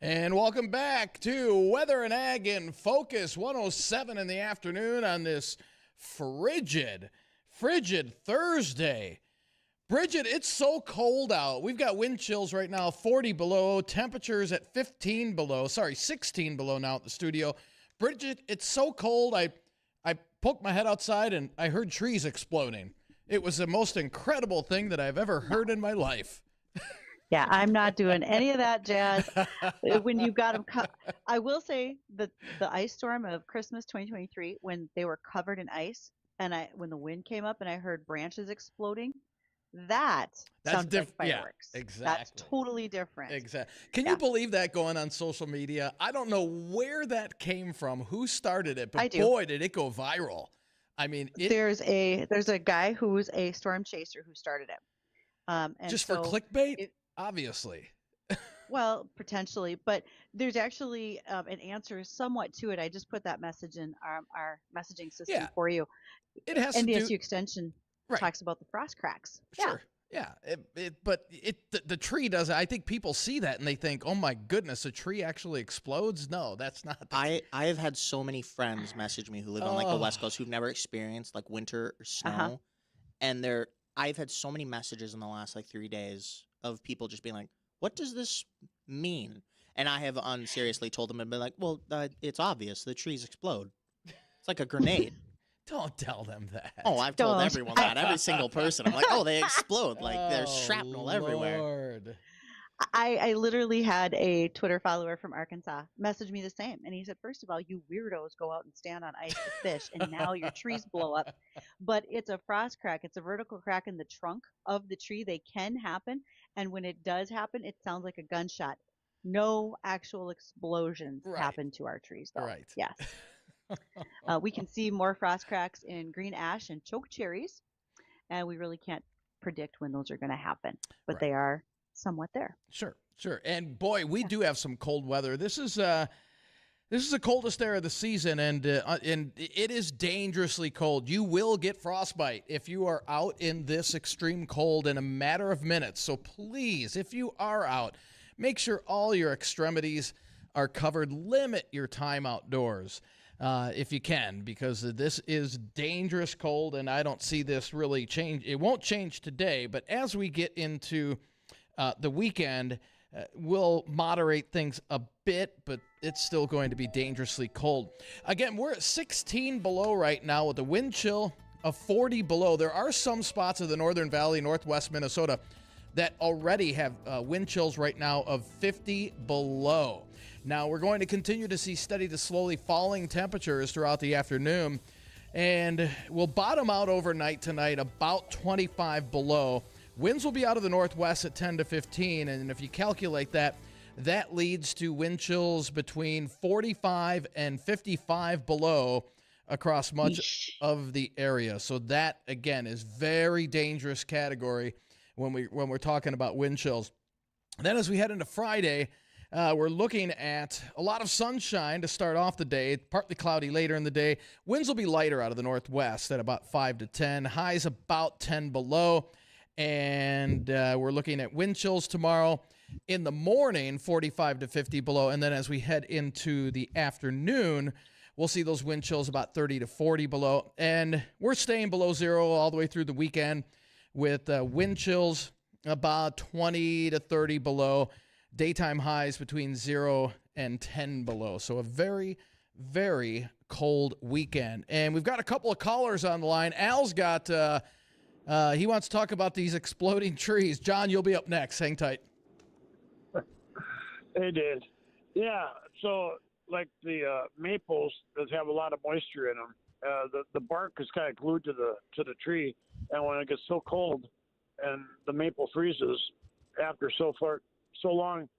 And welcome back to Weather and Ag in Focus, 107 in the afternoon on this frigid Thursday. Bridgette, it's so cold out. We've got wind chills right now, 40 below, temperatures at 16 below now at the studio. Bridgette, it's so cold. I poked my head outside and I heard trees exploding. It was the most incredible thing that I've ever heard in my life. Yeah, I'm not doing any of that jazz. When you got them, I will say that the ice storm of Christmas 2023, when they were covered in ice, and when the wind came up and I heard branches exploding, that's sounded like fireworks. Yeah, exactly. That's totally different. Exactly. Can you believe that going on social media? I don't know where that came from, who started it, but boy, did it go viral. I mean, there's a guy who's a storm chaser who started it. And just for clickbait? Obviously. Well, potentially, but there's actually an answer somewhat to it. I just put that message in our messaging system for you. It has NDSU Extension talks about the frost cracks. Sure. Yeah. But the tree does. I think people see that and they think, oh my goodness, a tree actually explodes. No, that's not. I have had so many friends message me who live on like the West Coast who've never experienced like winter or snow, and I've had so many messages in the last like 3 days of people just being like, what does this mean? And I have unseriously told them and been like, well, it's obvious. The trees explode. It's like a grenade. Don't tell them that. Oh, I've told everyone that. Every single person. I'm like, oh, they explode. Like there's shrapnel everywhere. Lord. I literally had a Twitter follower from Arkansas message me the same. And he said, first of all, you weirdos go out and stand on ice to fish, and now your trees blow up. But it's a frost crack. It's a vertical crack in the trunk of the tree. They can happen. And when it does happen, it sounds like a gunshot. No actual explosions happen to our trees, though. Right. Yes. We can see more frost cracks in green ash and choke cherries. And we really can't predict when those are going to happen. But they are somewhat there. Sure. And boy, we do have some cold weather. This is the coldest era of the season, and it is dangerously cold. You will get frostbite if you are out in this extreme cold in a matter of minutes. So please, if you are out, make sure all your extremities are covered. Limit your time outdoors if you can, because this is dangerous cold, and I don't see this really change. It won't change today, but as we get into the weekend, will moderate things a bit, but it's still going to be dangerously cold. Again, we're at 16 below right now with a wind chill of 40 below. There are some spots of the Northern Valley, northwest Minnesota, that already have wind chills right now of 50 below. Now, we're going to continue to see steady to slowly falling temperatures throughout the afternoon, and we'll bottom out overnight tonight about 25 below. Winds will be out of the northwest at 10 to 15, and if you calculate that, that leads to wind chills between 45 and 55 below across much of the area. So that, again, is very dangerous category when we're talking about wind chills. And then as we head into Friday, we're looking at a lot of sunshine to start off the day, partly cloudy later in the day. Winds will be lighter out of the northwest at about 5 to 10, highs about 10 below. And we're looking at wind chills tomorrow in the morning, 45 to 50 below. And then as we head into the afternoon, we'll see those wind chills about 30 to 40 below. And we're staying below zero all the way through the weekend with wind chills about 20 to 30 below. Daytime highs between 0 and 10 below. So a very, very cold weekend. And we've got a couple of callers on the line. Al's got... he wants to talk about these exploding trees. John, you'll be up next. Hang tight. Hey, Dave. Yeah, so like the maples that have a lot of moisture in them, the bark is kind of glued to the tree, and when it gets so cold and the maple freezes after so long,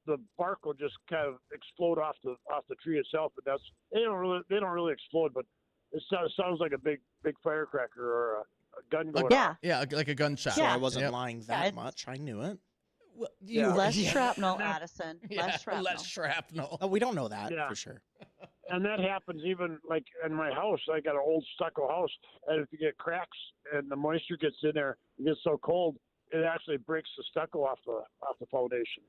the bark will just kind of explode off the tree itself. But they don't really explode, but it sounds like a big firecracker or a gun going off. Yeah, like a gunshot. So I wasn't lying that much. I knew it. Well, less shrapnel, Addison. Less shrapnel. Less shrapnel. Oh, we don't know that for sure. And that happens even like in my house. I got an old stucco house, and if you get cracks and the moisture gets in there, it gets so cold, it actually breaks the stucco off the foundation.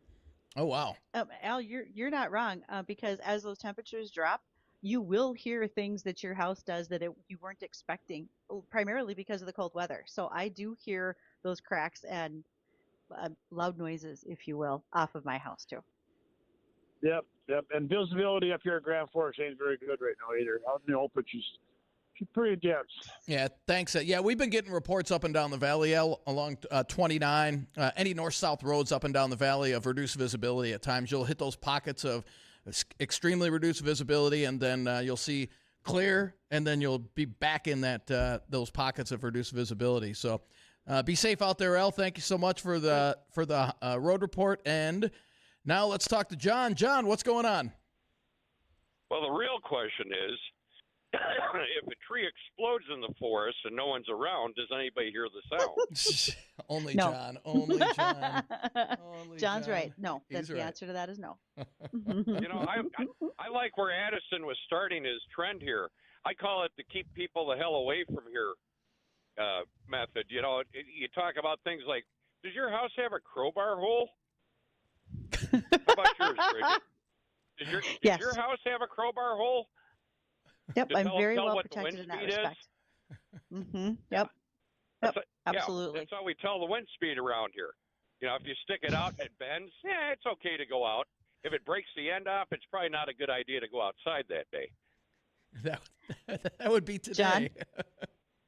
Oh, wow. Al, you're not wrong, because as those temperatures drop, you will hear things that your house does that you weren't expecting, primarily because of the cold weather. So I do hear those cracks and loud noises, if you will, off of my house too. Yep, yep. And visibility up here at Grand Forks ain't very good right now either. Out in the open, she's pretty dense. Yeah, thanks. Yeah, we've been getting reports up and down the valley along 29, any north-south roads up and down the valley of reduced visibility at times. You'll hit those pockets of extremely reduced visibility, and then you'll see clear, and then you'll be back in that those pockets of reduced visibility. So be safe out there, El. Thank you so much for the road report. And now let's talk to John. John, what's going on? Well, the real question is, if a tree explodes in the forest and no one's around, does anybody hear the sound? Only No. John. Only John. Only John's John. right. No, He's the right. answer to that is no. You know, I like where Addison was starting his trend here. I call it the keep people the hell away from here method. You know, you talk about things like, does your house have a crowbar hole? How about yours, Bridgette? Does your house have a crowbar hole? Yep, To I'm tell- very tell well what the protected wind in that speed is? respect. Yep. That's Yep. a- Absolutely. Yeah, that's how we tell the wind speed around here. You know, if you stick it out and it bends, yeah, it's okay to go out. If it breaks the end off, it's probably not a good idea to go outside that day. That would be today.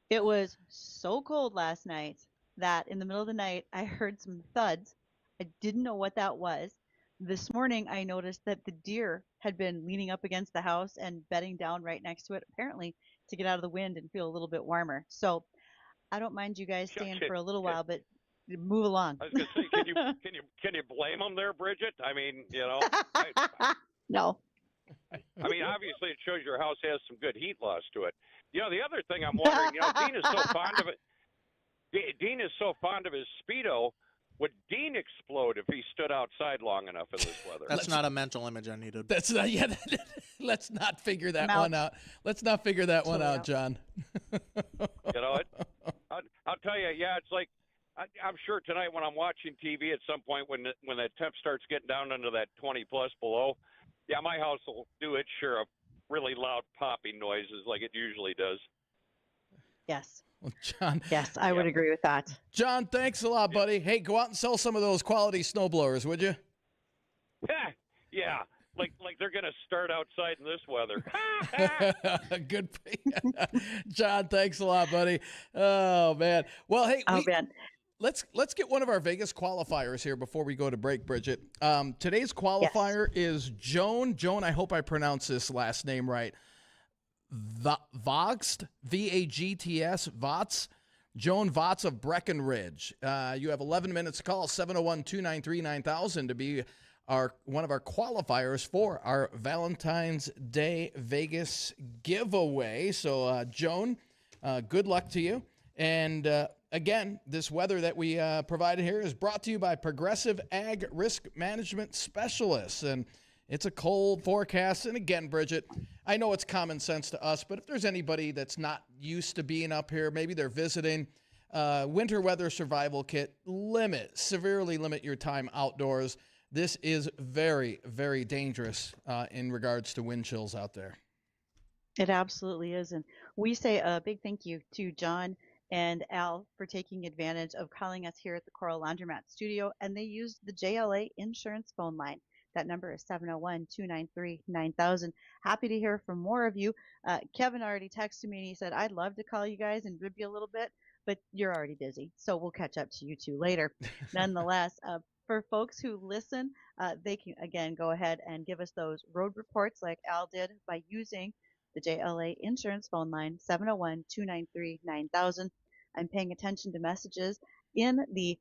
It was so cold last night that in the middle of the night I heard some thuds. I didn't know what that was. This morning I noticed that the deer had been leaning up against the house and bedding down right next to it, apparently to get out of the wind and feel a little bit warmer. So I don't mind you guys staying for a little while, but move along. I was going to say, can you blame them there, Bridgette? I mean, you know, No. I mean, obviously it shows your house has some good heat loss to it. You know, the other thing I'm wondering, you know, Dean is so fond of it. Dean is so fond of his Speedo. Would Dean explode if he stood outside long enough in this weather? That's not a mental image I needed. That's not yet. Let's not figure that I'm one out. Let's not figure that one Totally out, out. John. You know, I'll tell you, yeah, it's like I'm sure tonight when I'm watching TV at some point when that temp starts getting down into that 20 plus below, yeah, my house will do its share of really loud popping noises like it usually does. Yes. Well, John. Yes, I would agree with that. John, thanks a lot, buddy. Hey, go out and sell some of those quality snowblowers, would you? Yeah, like they're gonna start outside in this weather. Good. John, thanks a lot, buddy. Oh man. Well, hey, Man. let's get one of our Vegas qualifiers here before we go to break, Bridgette. Today's qualifier is Joan. Joan, I hope I pronounced this last name right. Vogst, V-A-G-T-S, Votz. Joan Votz of Breckenridge. You have 11 minutes to call, 701-293-9000 to be one of our qualifiers for our Valentine's Day Vegas giveaway. So, Joan, good luck to you. And again, this weather that we provided here is brought to you by Progressive Ag Risk Management Specialists. And it's a cold forecast. And again, Bridgette, I know it's common sense to us, but if there's anybody that's not used to being up here, maybe they're visiting, winter weather survival kit, severely limit your time outdoors. This is very, very dangerous in regards to wind chills out there. It absolutely is. And we say a big thank you to John and Al for taking advantage of calling us here at the Coral Laundromat studio. And they used the JLA insurance phone line. That number is 701-293-9000. Happy to hear from more of you. Kevin already texted me and he said, I'd love to call you guys and rib you a little bit, but you're already busy. So we'll catch up to you two later. Nonetheless, for folks who listen, they can, again, go ahead and give us those road reports like Al did by using the JLA insurance phone line, 701-293-9000. I'm paying attention to messages in the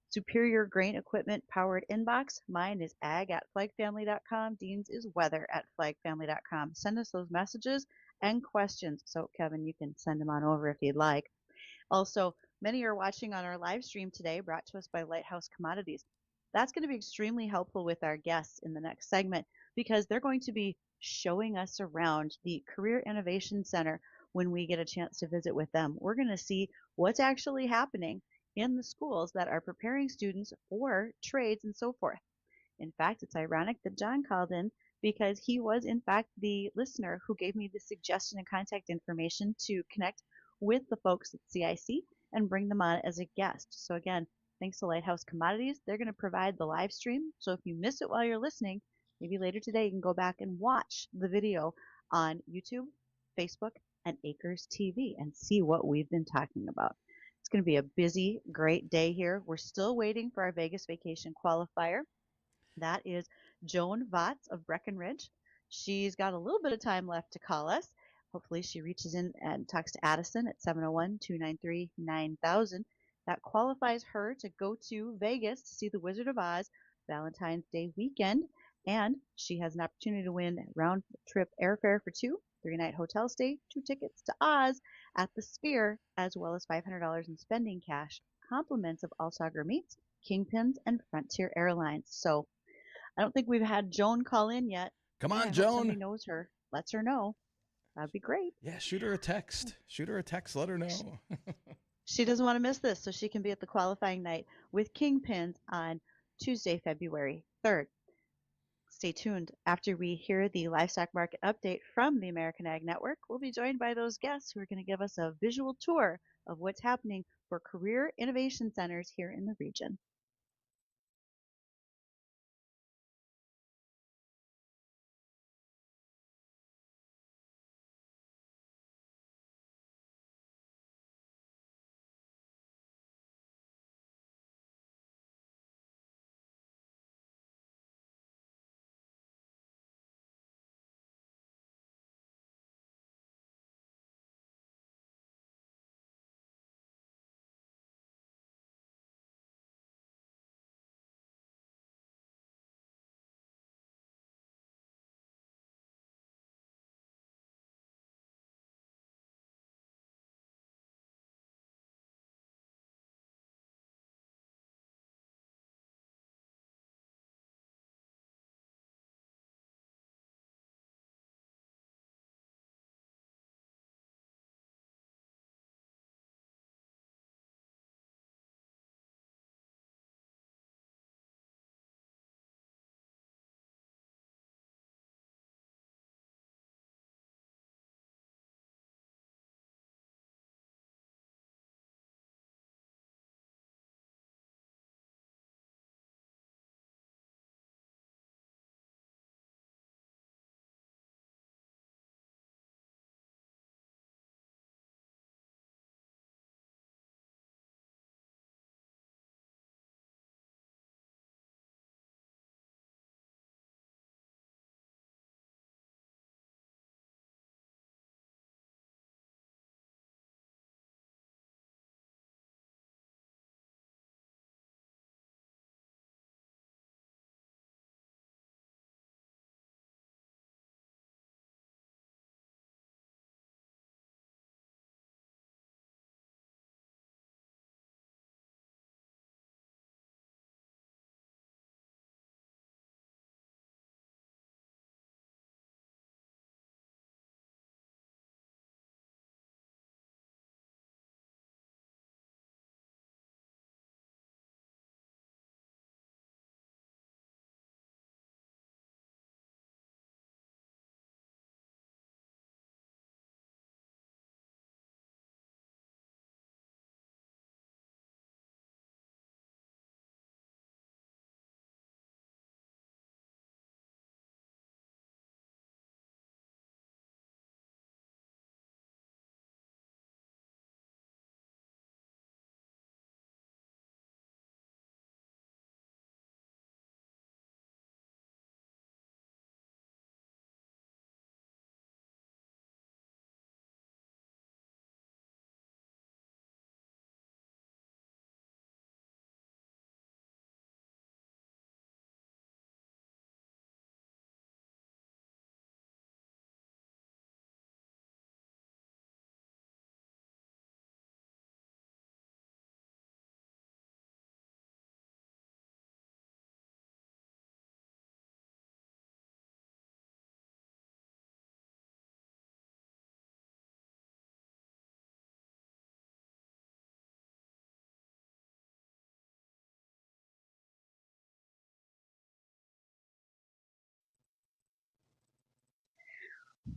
Superior Grain Equipment powered inbox. Mine is ag@flagfamily.com. Dean's is weather@flagfamily.com. Send us those messages and questions. So, Kevin, you can send them on over if you'd like. Also, many are watching on our live stream today, brought to us by Lighthouse Commodities. That's going to be extremely helpful with our guests in the next segment because they're going to be showing us around the Career Innovation Center when we get a chance to visit with them. We're going to see what's actually happening in the schools that are preparing students for trades and so forth. In fact, it's ironic that John called in because he was, in fact, the listener who gave me the suggestion and contact information to connect with the folks at CIC and bring them on as a guest. So, again, thanks to Lighthouse Commodities, they're going to provide the live stream. So, if you miss it while you're listening, maybe later today you can go back and watch the video on YouTube, Facebook, and Acres TV and see what we've been talking about. It's going to be a busy, great day here. We're still waiting for our Vegas vacation qualifier. That is Joan Votz of Breckenridge. She's got a little bit of time left to call us. Hopefully she reaches in and talks to Addison at 701-293-9000. That qualifies her to go to Vegas to see the Wizard of Oz Valentine's Day weekend. And she has an opportunity to win round trip airfare for two, 3-night hotel stay, 2 tickets to Oz at the Sphere, as well as $500 in spending cash, compliments of all Sagar Meats, Kingpins, and Frontier Airlines. So I don't think we've had Joan call in yet. Come Man, on, I hope Joan. somebody knows her. Lets her know. That'd be great. Yeah, shoot her a text. Shoot her a text. Let her know. She doesn't want to miss this, so she can be at the qualifying night with Kingpins on Tuesday, February 3rd. Stay tuned. After we hear the livestock market update from the American Ag Network, we'll be joined by those guests who are going to give us a visual tour of what's happening for career innovation centers here in the region.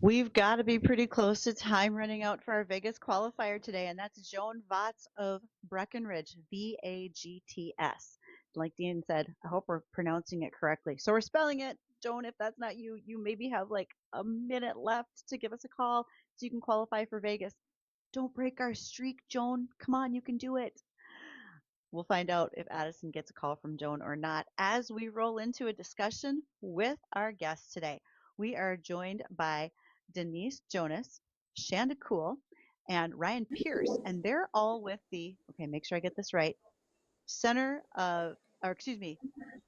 We've got to be pretty close to time running out for our Vegas qualifier today, and that's Joan Vats of Breckenridge, Vagts. Like Dean said, I hope we're pronouncing it correctly. So we're spelling it. Joan, if that's not you, you maybe have like a minute left to give us a call so you can qualify for Vegas. Don't break our streak, Joan. Come on, you can do it. We'll find out if Addison gets a call from Joan or not as we roll into a discussion with our guests today. We are joined by Denise Jones, Shanda Cool, and Ryan Pierce, and they're all with the, okay, make sure I get this right,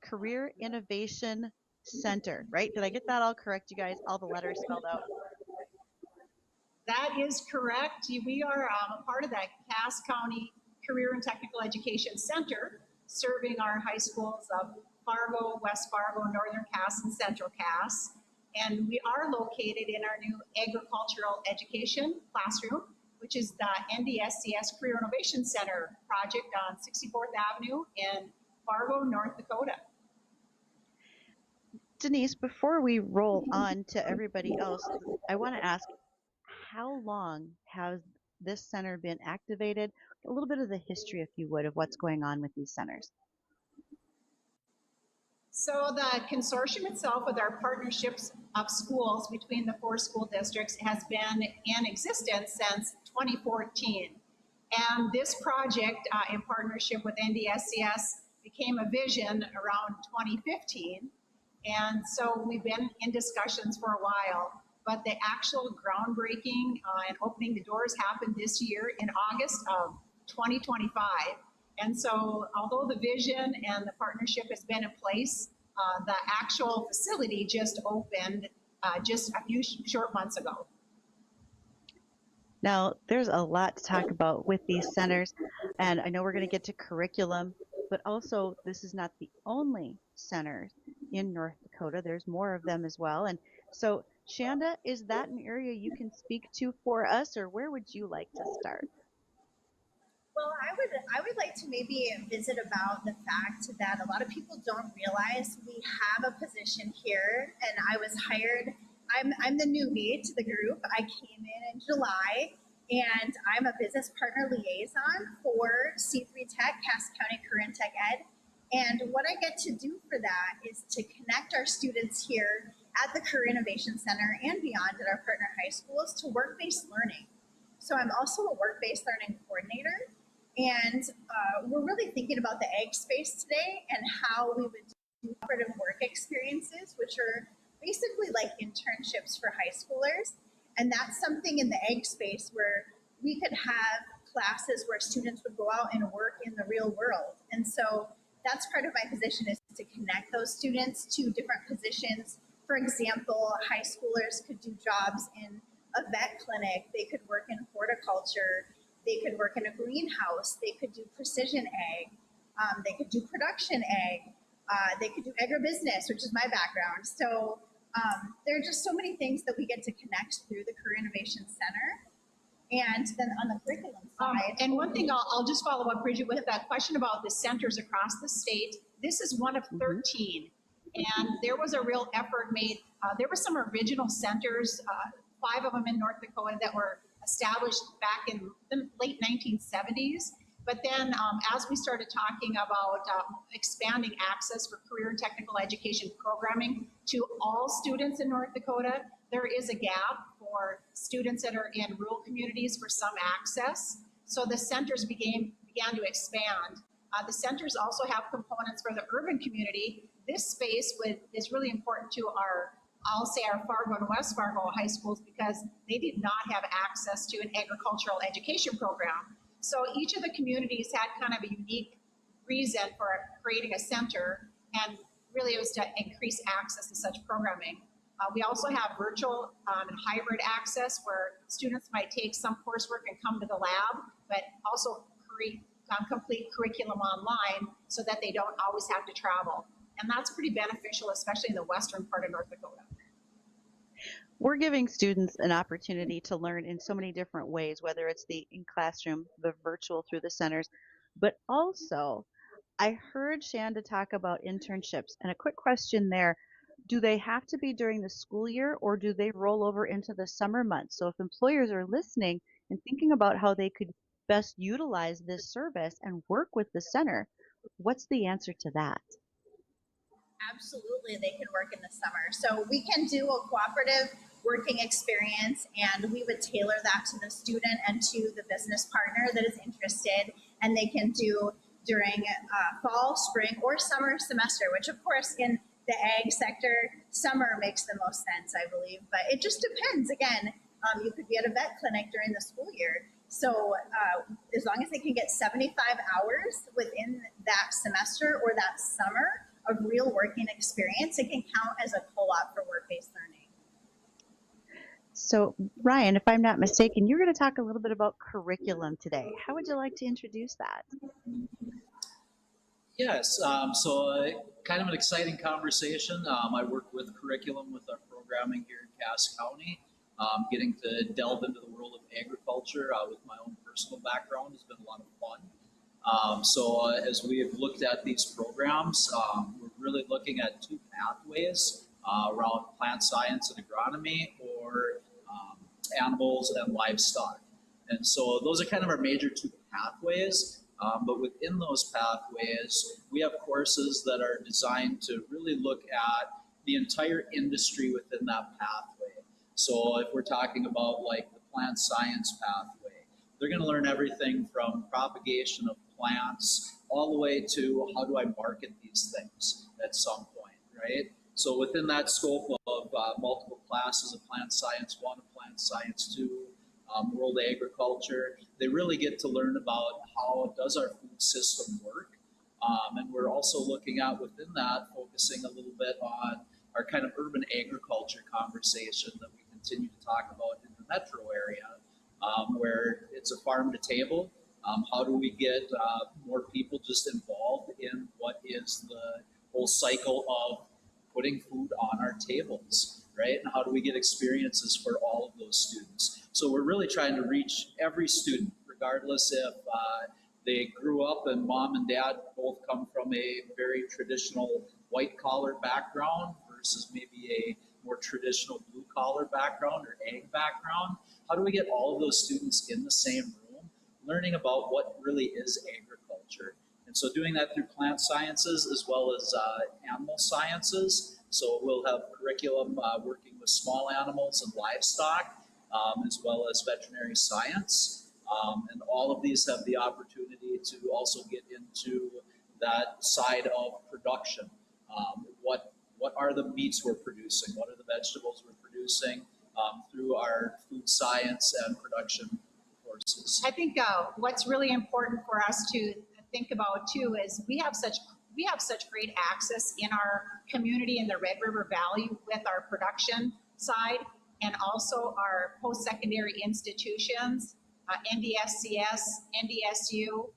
Career Innovation Center, right? Did I get that all correct, you guys? All the letters spelled out? That is correct. We are a part of that Cass County Career and Technical Education Center, serving our high schools of Fargo, West Fargo, Northern Cass, and Central Cass. And we are located in our new agricultural education classroom, which is the NDSCS Career Innovation Center project on 64th Avenue in Fargo, North Dakota. Denise, before we roll on to everybody else, I want to ask, how long has this center been activated? A little bit of the history, if you would, of what's going on with these centers. So the consortium itself, with our partnerships of schools between the 4 school districts, has been in existence since 2014. And this project, in partnership with NDSCS, became a vision around 2015. And so we've been in discussions for a while, but the actual groundbreaking and opening the doors happened this year in August of 2025. And so although the vision and the partnership has been in place, the actual facility just opened just a few short months ago. Now, there's a lot to talk about with these centers, and I know we're going to get to curriculum, but also this is not the only center in North Dakota. There's more of them as well. And so, Shanda, is that an area you can speak to for us, or where would you like to start? Well, I would like to maybe visit about the fact that a lot of people don't realize we have a position here, and I was hired. I'm the newbie to the group. I came in July, and I'm a business partner liaison for C3 Tech, Cass County Career and Tech Ed. And what I get to do for that is to connect our students here at the Career Innovation Center and beyond at our partner high schools to work-based learning. So I'm also a work-based learning coordinator. And we're really thinking about the ag space today and how we would do cooperative work experiences, which are basically like internships for high schoolers. And that's something in the ag space where we could have classes where students would go out and work in the real world. And so that's part of my position, is to connect those students to different positions. For example, high schoolers could do jobs in a vet clinic, they could work in horticulture, they could work in a greenhouse, they could do precision ag, they could do production ag, they could do agribusiness, which is my background. So there are just so many things that we get to connect through the Career Innovation Center. And then on the curriculum side. And one thing I'll just follow up, Bridgette, with that question about the centers across the state. This is one of 13. And there was a real effort made. There were some original centers, 5 of them in North Dakota, that were established back in the late 1970s. But then as we started talking about expanding access for career and technical education programming to all students in North Dakota, there is a gap for students that are in rural communities for some access. So the centers began to expand. The centers also have components for the urban community. This space is really important to I'll say our Fargo and West Fargo high schools, because they did not have access to an agricultural education program. So each of the communities had kind of a unique reason for creating a center, and really it was to increase access to such programming. We also have virtual and hybrid access, where students might take some coursework and come to the lab, but also complete curriculum online so that they don't always have to travel. And that's pretty beneficial, especially in the western part of North Dakota. We're giving students an opportunity to learn in so many different ways, whether it's the in-classroom, the virtual through the centers, but also I heard Shanda talk about internships. And a quick question there. Do they have to be during the school year or do they roll over into the summer months? So if employers are listening and thinking about how they could best utilize this service and work with the center, what's the answer to that? Absolutely, they can work in the summer. So we can do a cooperative working experience, and we would tailor that to the student and to the business partner that is interested. And they can do during fall, spring, or summer semester, which of course in the ag sector, summer makes the most sense, I believe. But it just depends. Again, you could be at a vet clinic during the school year. So as long as they can get 75 hours within that semester or that summer of real working experience, it can count as a co-op for work-based learning. So Ryan, if I'm not mistaken, you're going to talk a little bit about curriculum today. How would you like to introduce that? Yes, kind of an exciting conversation. I work with curriculum with our programming here in Cass County. Getting to delve into the world of agriculture with my own personal background has been a lot of fun. As we have looked at these programs, we're really looking at two pathways around plant science and agronomy, or animals and livestock. And so those are kind of our major two pathways. But within those pathways, we have courses that are designed to really look at the entire industry within that pathway. So if we're talking about like the plant science pathway, they're going to learn everything from propagation of plants all the way to how do I market these things at some point, right? So within that scope of multiple classes of Plant Science 1 and Plant Science 2, World Agriculture, they really get to learn about how does our food system work. And we're also looking at within that, focusing a little bit on our kind of urban agriculture conversation that we continue to talk about in the metro area, where it's a farm to table. How do we get more people just involved in what is the whole cycle of putting food on our tables, right? And how do we get experiences for all of those students? So we're really trying to reach every student, regardless if they grew up and mom and dad both come from a very traditional white collar background versus maybe a more traditional blue collar background or ag background. How do we get all of those students in the same room, learning about what really is agriculture? And so doing that through plant sciences as well as animal sciences. So we'll have curriculum working with small animals and livestock, as well as veterinary science. And all of these have the opportunity to also get into that side of production. What are the meats we're producing? What are the vegetables we're producing through our food science and production courses? I think what's really important for us to think about too is we have such great access in our community in the Red River Valley with our production side and also our post-secondary institutions, NDSCS, NDSU,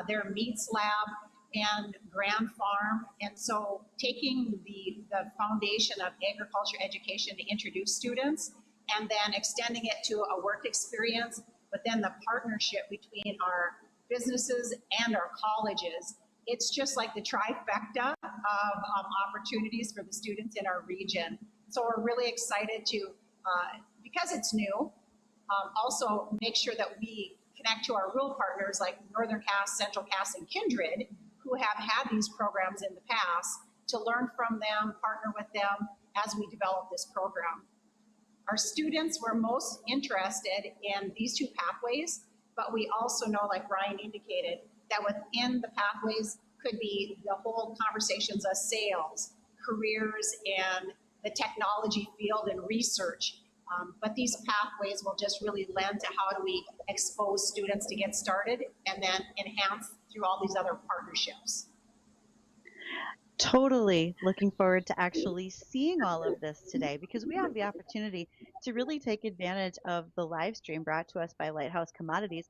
their meats lab, and Grand Farm. And so taking the foundation of agriculture education to introduce students and then extending it to a work experience, but then the partnership between our businesses and our colleges, it's just like the trifecta of opportunities for the students in our region. So we're really excited to, because it's new, also make sure that we connect to our rural partners like Northern Cass, Central Cass, and Kindred, who have had these programs in the past, to learn from them, partner with them as we develop this program. Our students were most interested in these two pathways, but we also know, like Ryan indicated, that within the pathways could be the whole conversations of sales, careers, and the technology field and research. But these pathways will just really lend to how do we expose students to get started and then enhance through all these other partnerships. Totally looking forward to actually seeing all of this today because we have the opportunity to really take advantage of the live stream brought to us by Lighthouse Commodities.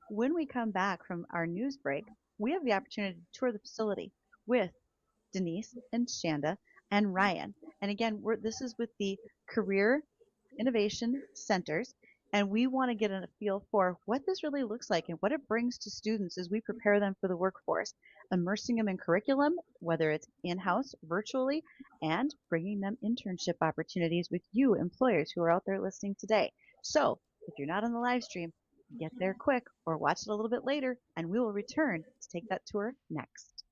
When we come back from our news break, we have the opportunity to tour the facility with Denise and Shanda and Ryan. And again, this is with the Career Innovation Centers. And we want to get a feel for what this really looks like and what it brings to students as we prepare them for the workforce, immersing them in curriculum, whether it's in-house, virtually, and bringing them internship opportunities with you employers who are out there listening today. So if you're not on the live stream, get there quick or watch it a little bit later, and we will return to take that tour next.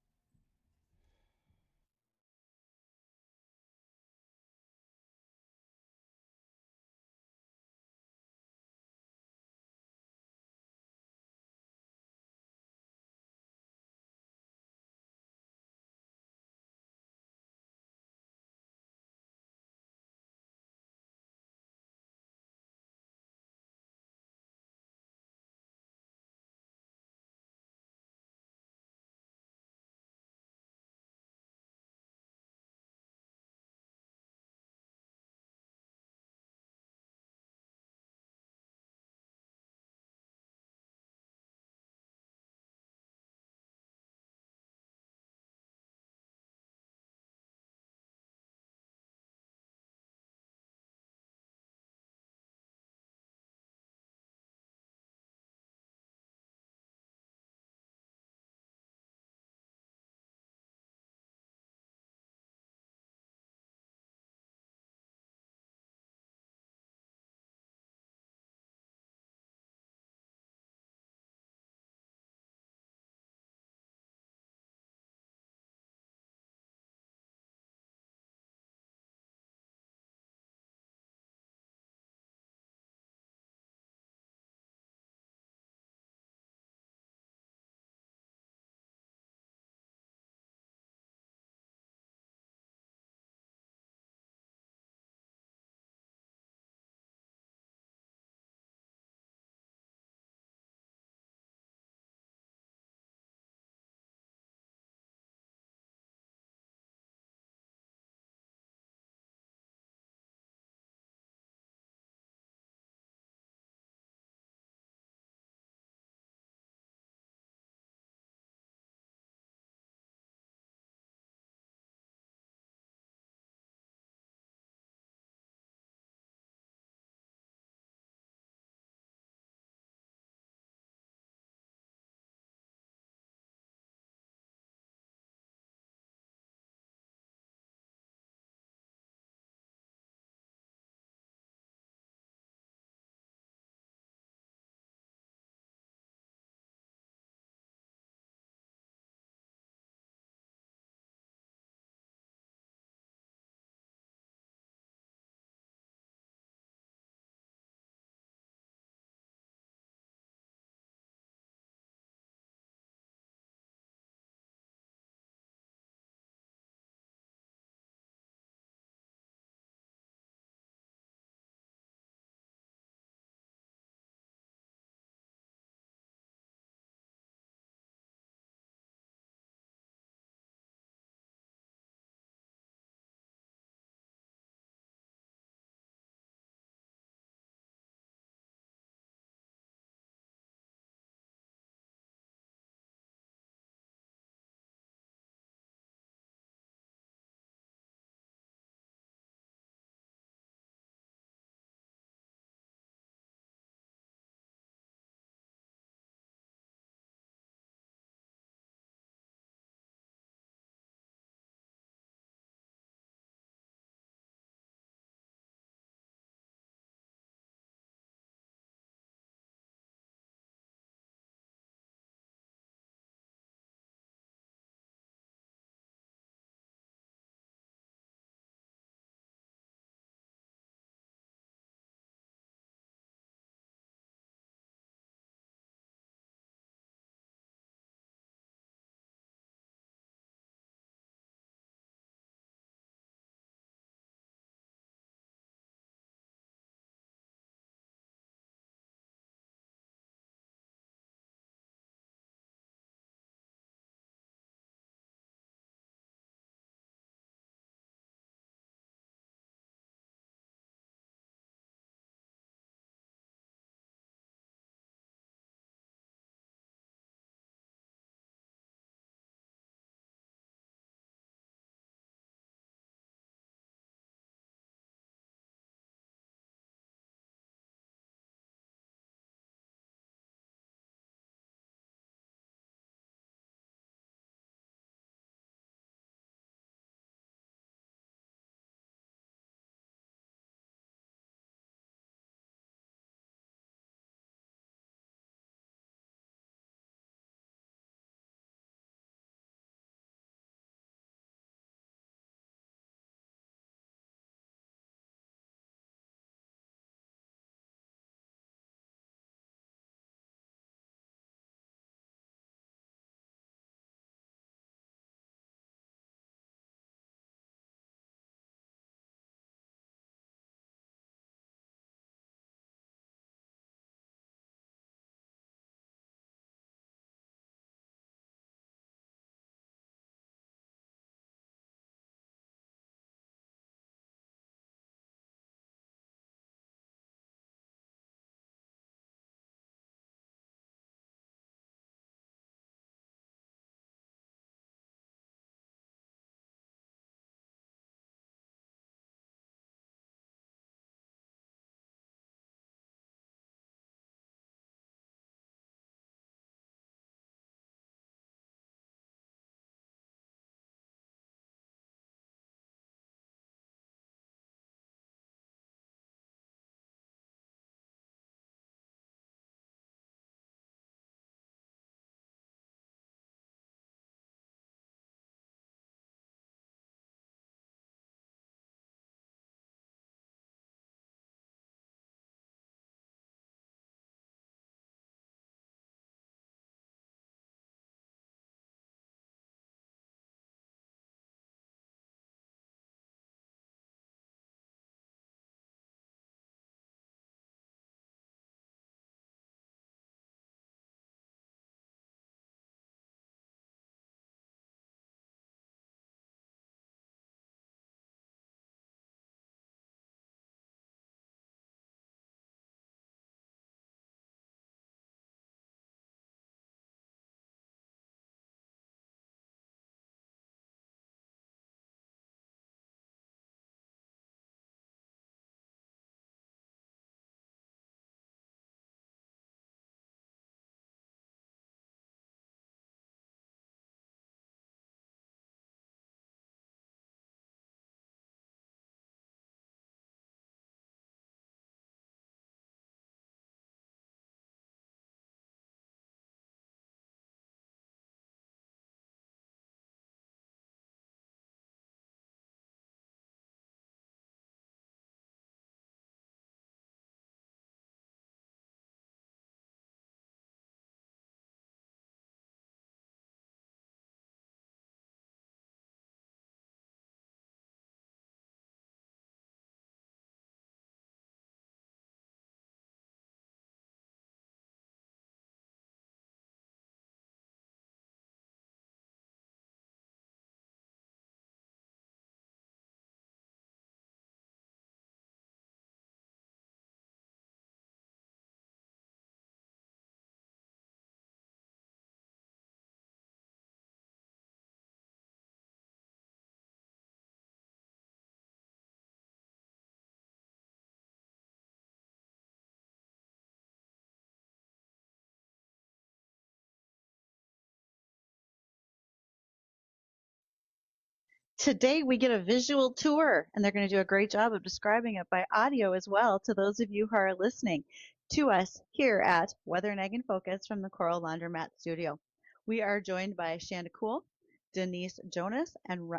Today we get a visual tour, and they're going to do a great job of describing it by audio as well to those of you who are listening to us here at Weather and Egg in Focus from the Coral Laundromat Studio. We are joined by Shanda Cool, Denise Jones, and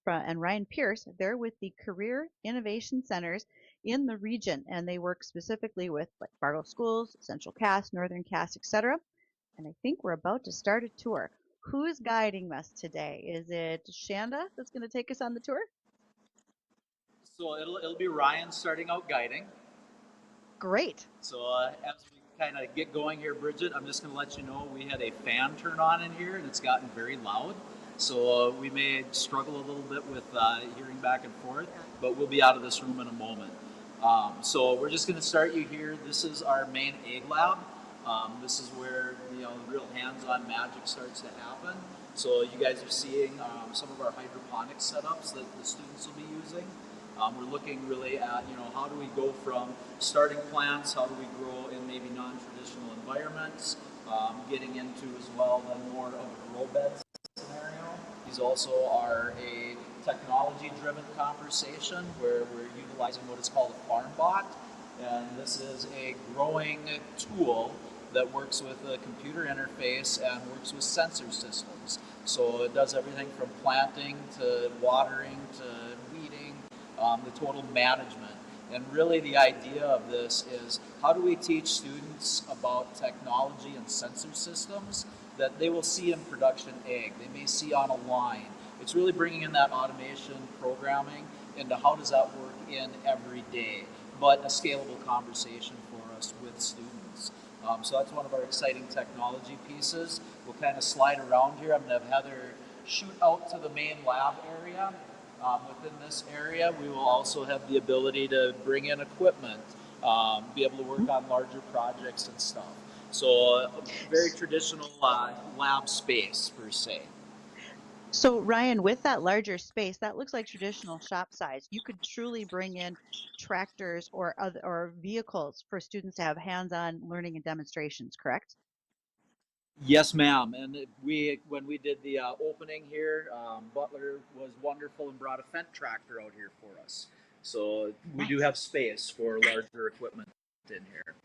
Ryan Pierce. They're with the Career Innovation Centers in the region, and they work specifically with like Fargo Schools, Central Cass, Northern Cass, etc. And I think we're about to start a tour. Who's guiding us today? Is it Shanda that's going to take us on the tour? So it'll be Ryan starting out guiding. Great. So as we kind of get going here, Bridgette, I'm just going to let you know we had a fan turn on in here and it's gotten very loud. So we may struggle a little bit with hearing back and forth, but we'll be out of this room in a moment. So we're just going to start you here. This is our main egg lab. This is where the real hands-on magic starts to happen. So you guys are seeing some of our hydroponic setups that the students will be using. We're looking really at how do we go from starting plants, how do we grow in maybe non-traditional environments, getting into as well then more of a grow bed scenario. These also are a technology-driven conversation where we're utilizing what is called a farm bot, and this is a growing tool that works with a computer interface and works with sensor systems. So it does everything from planting to watering to weeding, the total management. And really the idea of this is how do we teach students about technology and sensor systems that they will see in production egg, they may see on a line. It's really bringing in that automation programming into how does that work in every day, but a scalable conversation for us with students. So that's one of our exciting technology pieces. We'll kind of slide around here. I'm going to have Heather shoot out to the main lab area. Within this area, we will also have the ability to bring in equipment, be able to work on larger projects and stuff. So a very traditional lab space, per se. So Ryan, with that larger space, that looks like traditional shop size. You could truly bring in tractors or vehicles for students to have hands-on learning and demonstrations, correct? Yes, ma'am. And when we did the opening here, Butler was wonderful and brought a Fendt tractor out here for us. So we do have space for larger equipment in here.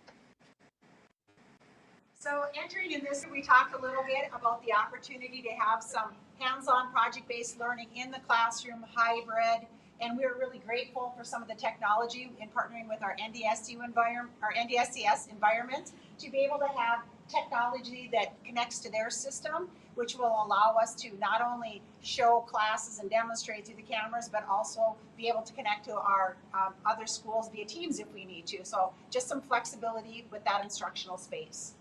So entering in this, we talked a little bit about the opportunity to have some hands-on project-based learning in the classroom, hybrid, and we're really grateful for some of the technology in partnering with our NDSU environment, our NDSCS environment, to be able to have technology that connects to their system, which will allow us to not only show classes and demonstrate through the cameras, but also be able to connect to our other schools via Teams if we need to. So just some flexibility with that instructional space.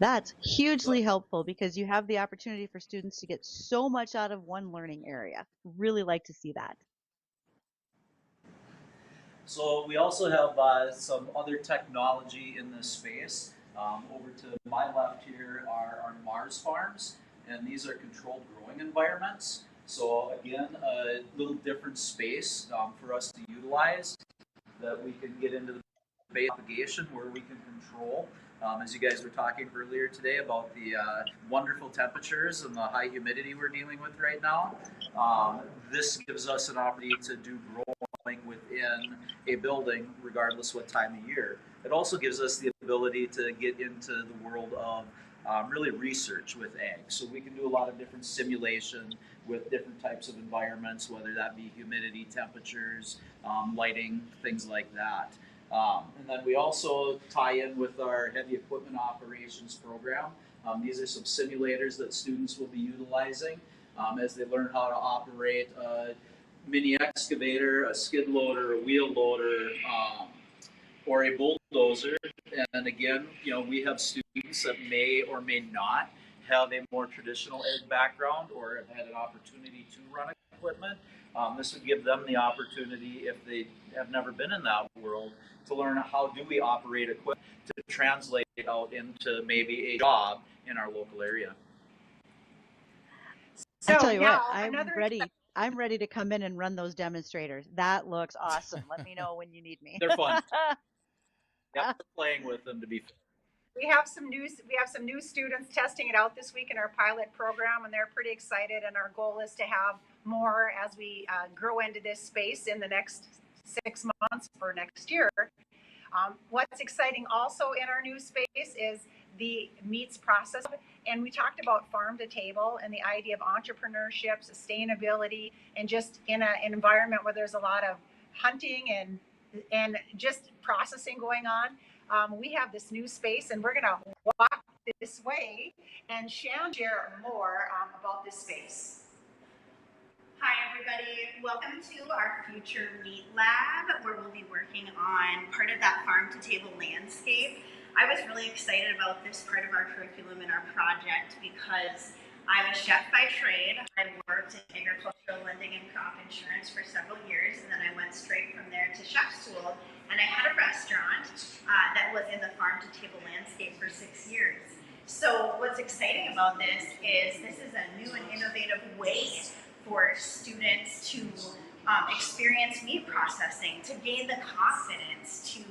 That's hugely helpful because you have the opportunity for students to get so much out of one learning area. Really like to see that. So we also have some other technology in this space. Over to my left here are our Mars farms, and these are controlled growing environments. So again, a little different space for us to utilize that we can get into the base propagation where we can control. As you guys were talking earlier today about the wonderful temperatures and the high humidity we're dealing with right now, this gives us an opportunity to do growing within a building regardless what time of year. It also gives us the ability to get into the world of really research with ag. So we can do a lot of different simulation with different types of environments, whether that be humidity, temperatures, lighting, things like that. And then we also tie in with our heavy equipment operations program. These are some simulators that students will be utilizing as they learn how to operate a mini excavator, a skid loader, a wheel loader, or a bulldozer. And again, we have students that may or may not have a more traditional ag background or have had an opportunity to run equipment. This would give them the opportunity, if they have never been in that world, to learn how do we operate equipment to translate out into maybe a job in our local area. I tell you what, I'm ready to come in and run those demonstrators. That looks awesome. Let me know when you need me. They're fun. Yep, we're playing with them to be fair. We have some new students testing it out this week in our pilot program, and they're pretty excited. And our goal is to have more as we grow into this space in the next 6 months for next year. What's exciting also in our new space is the meats process. And we talked about farm to table and the idea of entrepreneurship, sustainability, and just in an environment where there's a lot of hunting and just processing going on. We have this new space, and we're going to walk this way and share more about this space. Hi, everybody. Welcome to our future meat lab, where we'll be working on part of that farm-to-table landscape. I was really excited about this part of our curriculum and our project because I'm a chef by trade. I worked in agricultural lending and crop insurance for several years, and then I went straight from there to chef school, and I had a restaurant that was in the farm-to-table landscape for 6 years. So what's exciting about this is a new and innovative way for students to experience meat processing, to gain the confidence to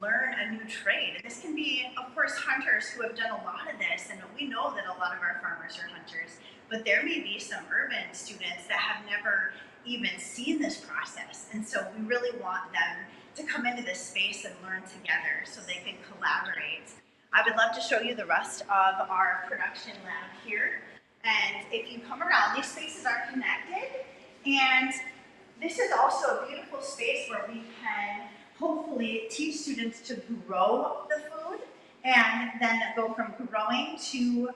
learn a new trade. And this can be, of course, hunters who have done a lot of this, and we know that a lot of our farmers are hunters, but there may be some urban students that have never even seen this process. And so we really want them to come into this space and learn together so they can collaborate. I would love to show you the rest of our production lab here. And if you come around, these spaces are connected. And this is also a beautiful space where we can hopefully teach students to grow the food and then go from growing to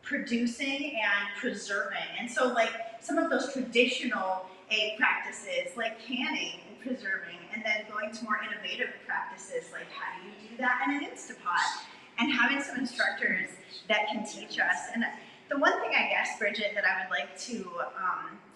producing and preserving. And so like some of those traditional egg practices like canning and preserving, and then going to more innovative practices like how do you do that in an Instapot, and having some instructors that can teach us. And the one thing, I guess, Bridgette, that I would like to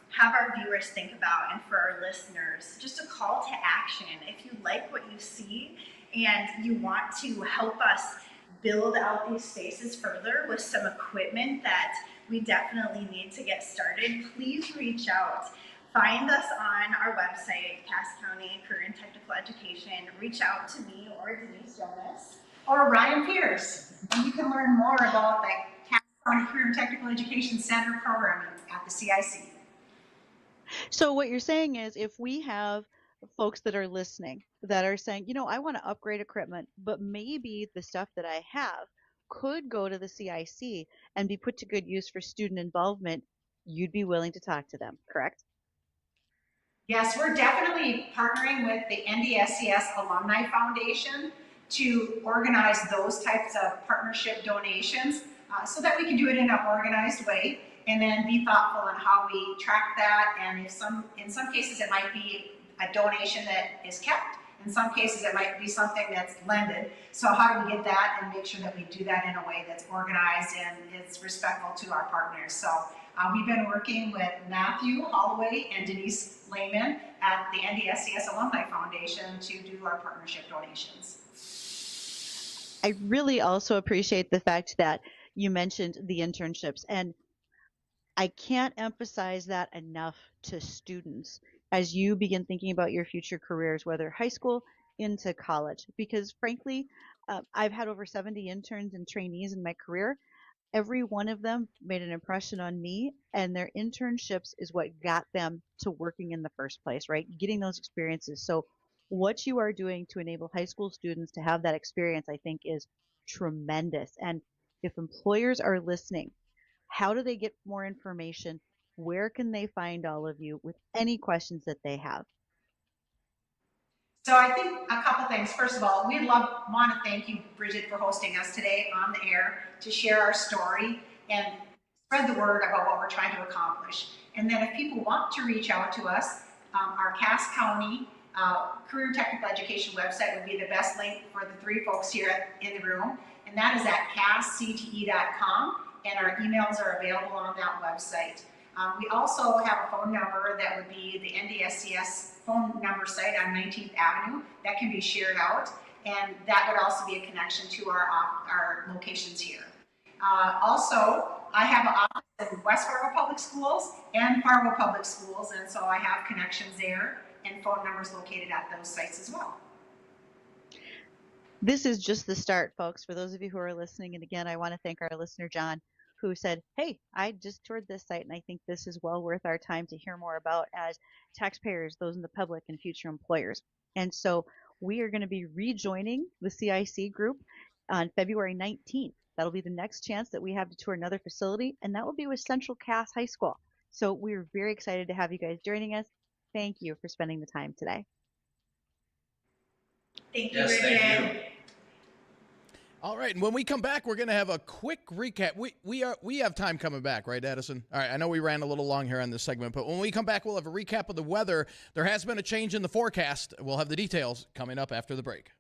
have our viewers think about, and for our listeners, just a call to action. If you like what you see and you want to help us build out these spaces further with some equipment that we definitely need to get started, please reach out. Find us on our website, Cass County Career and Technical Education. Reach out to me or Denise Jones. Or Ryan Pierce. And you can learn more about the Cass County Career and Technical Education Center programming at the CIC. So what you're saying is, if we have folks that are listening that are saying, I want to upgrade equipment, but maybe the stuff that I have could go to the CIC and be put to good use for student involvement, you'd be willing to talk to them, correct? Yes, we're definitely partnering with the NDSCS Alumni Foundation to organize those types of partnership donations so that we can do it in an organized way, and then be thoughtful on how we track that. And in some cases it might be a donation that is kept. In some cases it might be something that's lended. So how do we get that and make sure that we do that in a way that's organized and is respectful to our partners? So we've been working with Matthew Holloway and Denise Lehman at the NDSCS Alumni Foundation to do our partnership donations. I really also appreciate the fact that you mentioned the internships, and I can't emphasize that enough to students as you begin thinking about your future careers, whether high school into college, because frankly, I've had over 70 interns and trainees in my career. Every one of them made an impression on me, and their internships is what got them to working in the first place, right? Getting those experiences. So what you are doing to enable high school students to have that experience, I think, is tremendous. And if employers are listening, how do they get more information? Where can they find all of you with any questions that they have? So I think a couple things. First of all, want to thank you, Bridgette, for hosting us today on the air to share our story and spread the word about what we're trying to accomplish. And then if people want to reach out to us, our Cass County Career Technical Education website would be the best link for the three folks here in the room. And that is at casscte.com, and our emails are available on that website. We also have a phone number that would be the NDSCS phone number site on 19th Avenue that can be shared out, and that would also be a connection to our locations here. Also, I have an office in West Fargo Public Schools and Fargo Public Schools, and so I have connections there and phone numbers located at those sites as well. This is just the start, folks. For those of you who are listening, and again, I want to thank our listener, John, who said, hey, I just toured this site, and I think this is well worth our time to hear more about as taxpayers, those in the public, and future employers. And so we are going to be rejoining the CIC group on February 19th. That'll be the next chance that we have to tour another facility, and that will be with Central Cass High School. So we're very excited to have you guys joining us. Thank you for spending the time today. Thank you, Yes, Bridgette. thank you. All right, and when we come back, we're going to have a quick recap. We have time coming back, right, Addison? All right, I know we ran a little long here on this segment, but when we come back, we'll have a recap of the weather. There has been a change in the forecast. We'll have the details coming up after the break.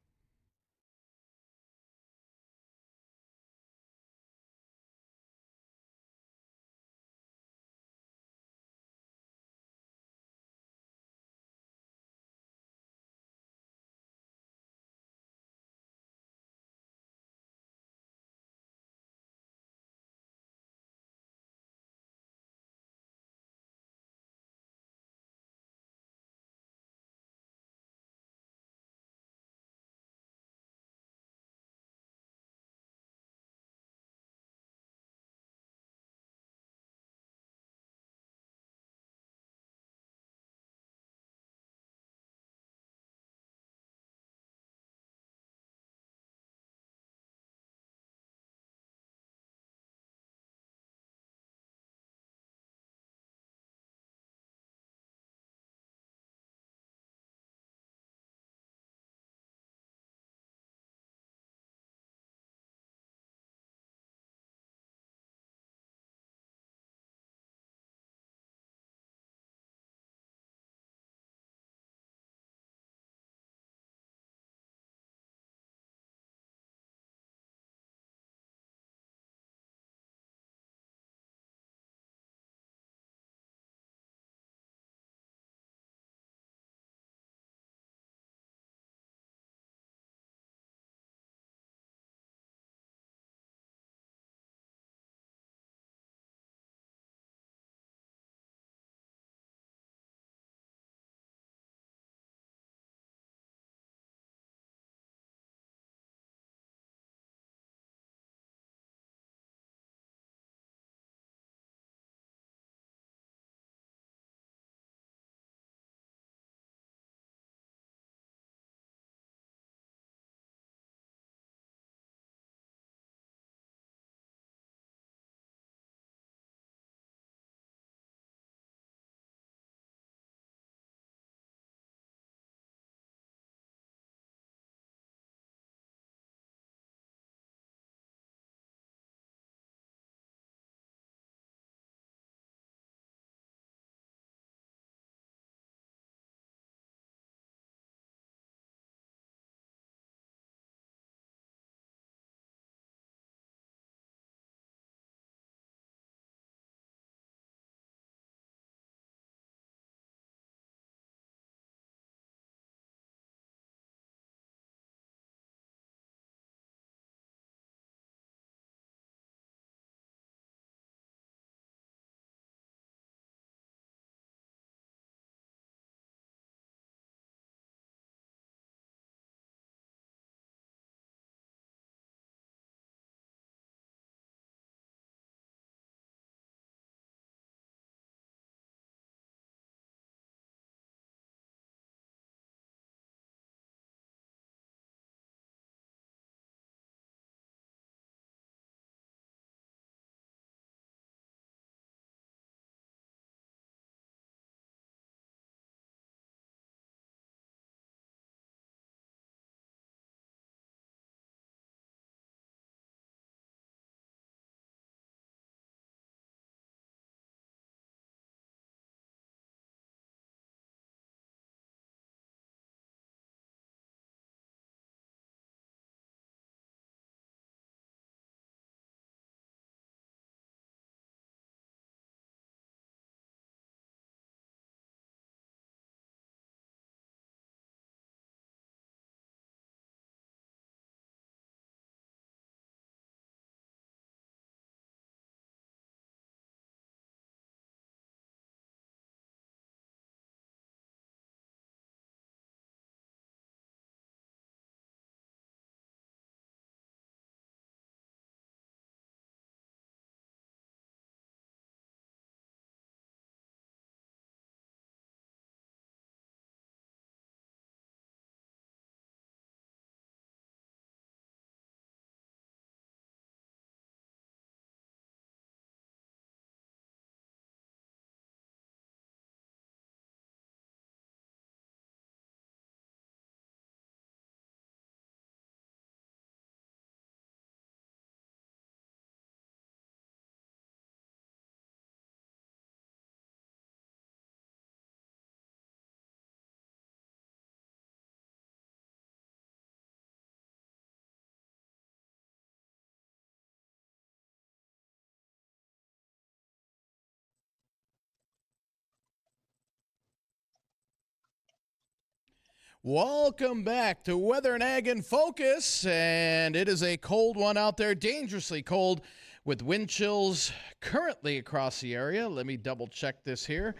Welcome back to Weather and Ag in Focus, and it is a cold one out there, dangerously cold, with wind chills currently across the area. Let me double check this here.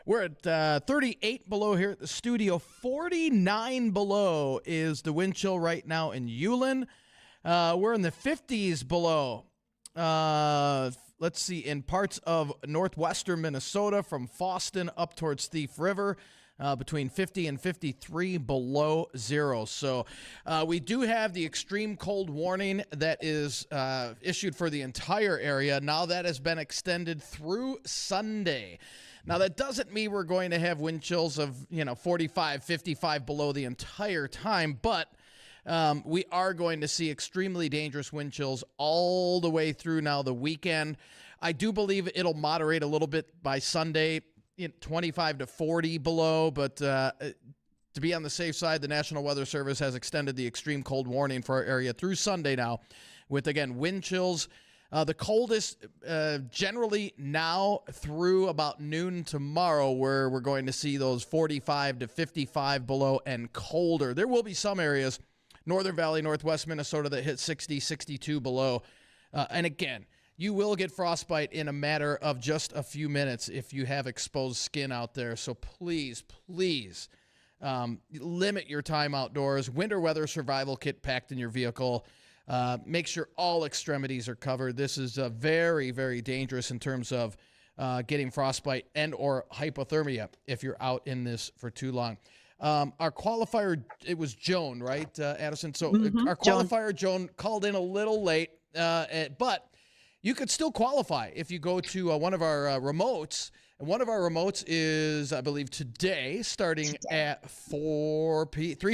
We're at 38 below here at the studio. 49 below is the wind chill right now in Ulen. We're in the 50s below. Let's see, in parts of northwestern Minnesota from Foston up towards Thief River. Between 50 and 53 below zero. So we do have the extreme cold warning that is issued for the entire area. Now that has been extended through Sunday. Now that doesn't mean we're going to have wind chills of 45, 55 below the entire time, but we are going to see extremely dangerous wind chills all the way through now the weekend. I do believe it'll moderate a little bit by Sunday. 25 to 40 below, but to be on the safe side, the National Weather Service has extended the extreme cold warning for our area through Sunday now with, again, wind chills. The coldest generally now through about noon tomorrow, where we're going to see those 45 to 55 below and colder. There will be some areas, Northern Valley, Northwest Minnesota, that hit 60, 62 below. And again, you will get frostbite in a matter of just a few minutes if you have exposed skin out there. So please, please limit your time outdoors. Winter weather survival kit packed in your vehicle. Make sure all extremities are covered. This is very, very dangerous in terms of getting frostbite and or hypothermia if you're out in this for too long. Our qualifier, it was Joan, right, Addison? So our qualifier, Joan, called in a little late, but you could still qualify if you go to one of our remotes. And one of our remotes is, I believe, today, starting at 3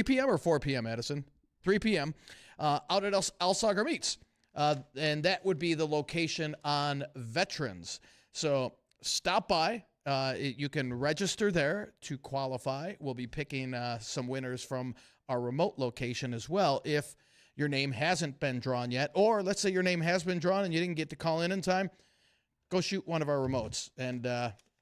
p.m. or 4 p.m., Addison? 3 p.m. Out at Alsager Meats. And that would be the location on Veterans. So stop by. You can register there to qualify. We'll be picking some winners from our remote location as well if your name hasn't been drawn yet, or let's say your name has been drawn and you didn't get to call in time, go shoot one of our remotes, and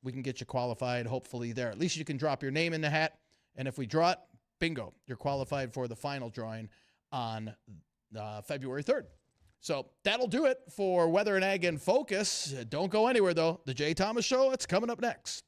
we can get you qualified, hopefully there. At least you can drop your name in the hat, and if we draw it, bingo, you're qualified for the final drawing on February 3rd. So that'll do it for Weather and Ag in Focus. Don't go anywhere, though. The Jay Thomas Show, it's coming up next.